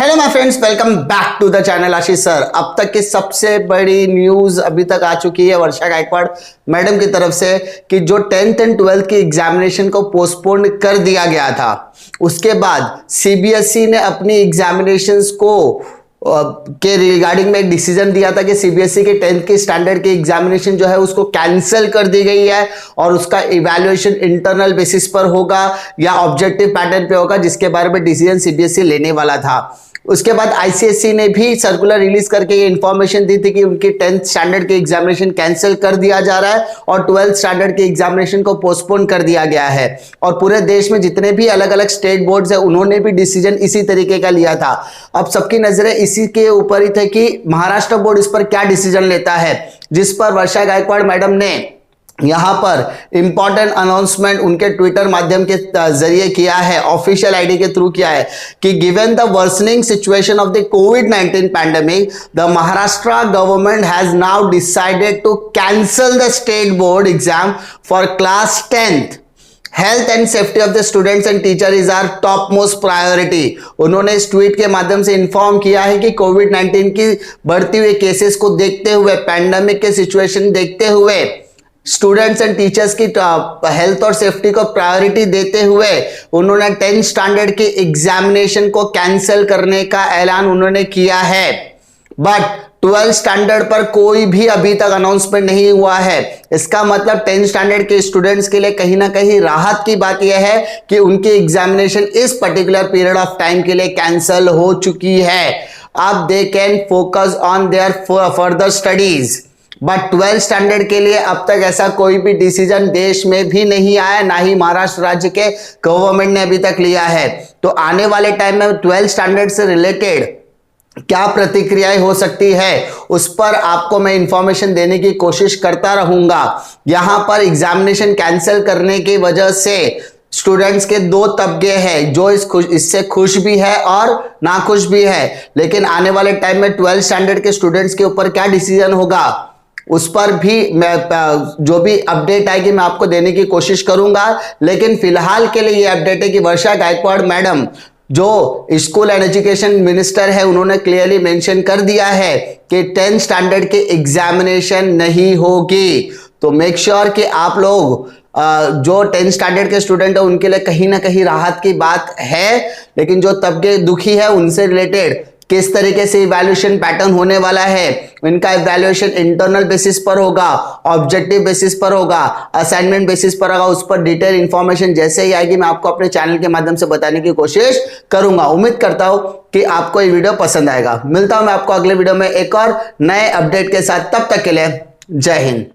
Hello my friends, welcome back to the channel Ashish sir. अब तक की सबसे बड़ी न्यूज अभी तक आ चुकी है वर्षा गायकवाड़ मैडम की तरफ से कि जो 10th एंड 12th की एग्जामिनेशन को पोस्टपोन कर दिया गया था, उसके बाद सीबीएसई ने अपनी एग्जामिनेशंस को के रिगार्डिंग में एक डिसीजन दिया था कि सीबीएसई के 10th के स्टैंडर्ड की एग्जामिनेशन जो है उसको कैंसिल कर दी गई है और उसका इवैल्यूएशन इंटरनल बेसिस पर होगा या ऑब्जेक्टिव पैटर्न पे होगा, जिसके बारे में डिसीजन सीबीएसई लेने वाला था। उसके बाद आईसीएसई ने भी सर्कुलर रिलीज करके ये इंफॉर्मेशन दी थी कि उनकी 10th स्टैंडर्ड के एग्जामिनेशन कैंसिल कर दिया जा रहा है और 12th स्टैंडर्ड के एग्जामिनेशन को पोस्टपोन कर दिया गया है। और पूरे देश में जितने भी अलग अलग स्टेट बोर्ड्स है उन्होंने भी डिसीजन इसी तरीके का लिया था। अब सबकी नजरें इसी के ऊपर ही थे कि महाराष्ट्र बोर्ड इस पर क्या डिसीजन लेता है, जिस पर वर्षा गायकवाड़ मैडम ने यहां पर इंपॉर्टेंट अनाउंसमेंट उनके ट्विटर माध्यम के जरिए किया है, ऑफिशियल आईडी के थ्रू किया है कि given the worsening situation of the कोविड-19 pandemic, the Maharashtra government has now decided to cancel the state board exam for class 10th। Health and safety of the students and teacher is our top most priority. उन्होंने इस tweet के माध्यम से inform किया है कि कोविड-19 की बढ़ती हुई केसेस को देखते हुए, पैंडेमिक के सिचुएशन देखते हुए, स्टूडेंट्स एंड टीचर्स की हेल्थ और सेफ्टी को प्रायोरिटी देते हुए उन्होंने 10th स्टैंडर्ड की एग्जामिनेशन को कैंसिल करने का ऐलान उन्होंने किया है। बट 12th स्टैंडर्ड पर कोई भी अभी तक अनाउंसमेंट नहीं हुआ है। इसका मतलब 10th स्टैंडर्ड के स्टूडेंट्स के लिए कहीं ना कहीं राहत की बात यह है कि उनकी एग्जामिनेशन इस पर्टिकुलर पीरियड ऑफ टाइम के लिए कैंसिल हो चुकी है। अब they can focus on their further studies. But 12th standard के लिए अब तक ऐसा कोई भी डिसीजन देश में भी नहीं आया, ना ही महाराष्ट्र राज्य के गवर्नमेंट ने अभी तक लिया है। तो आने वाले टाइम में 12th स्टैंडर्ड से रिलेटेड क्या प्रतिक्रियाएं हो सकती है उस पर आपको मैं इंफॉर्मेशन देने की कोशिश करता रहूंगा। यहां पर एग्जामिनेशन कैंसिल करने की वजह से स्टूडेंट्स के दो तबके हैं, जो इससे खुश भी है और नाखुश भी है। लेकिन आने वाले टाइम में 12th स्टैंडर्ड के स्टूडेंट्स के ऊपर क्या डिसीजन होगा उस पर भी मैं जो भी अपडेट आएगी मैं आपको देने की कोशिश करूंगा। लेकिन फिलहाल के लिए ये अपडेट है कि वर्षा गायकवाड़ मैडम जो स्कूल एंड एजुकेशन मिनिस्टर है उन्होंने क्लियरली मेंशन कर दिया है कि 10th स्टैंडर्ड के एग्जामिनेशन नहीं होगी। तो मेक श्योर कि आप लोग जो 10th स्टैंडर्ड के स्टूडेंट है उनके लिए कहीं ना कहीं राहत की बात है। लेकिन जो तबके दुखी है उनसे रिलेटेड किस तरीके से इवैल्यूएशन पैटर्न होने वाला है, इनका इवैल्यूएशन इंटरनल बेसिस पर होगा, ऑब्जेक्टिव बेसिस पर होगा, असाइनमेंट बेसिस पर होगा, उस पर डिटेल इंफॉर्मेशन जैसे ही आएगी मैं आपको अपने चैनल के माध्यम से बताने की कोशिश करूंगा। उम्मीद करता हूं कि आपको ये वीडियो पसंद आएगा। मिलता हूं मैं आपको अगले वीडियो में एक और नए अपडेट के साथ। तब तक के लिए जय हिंद।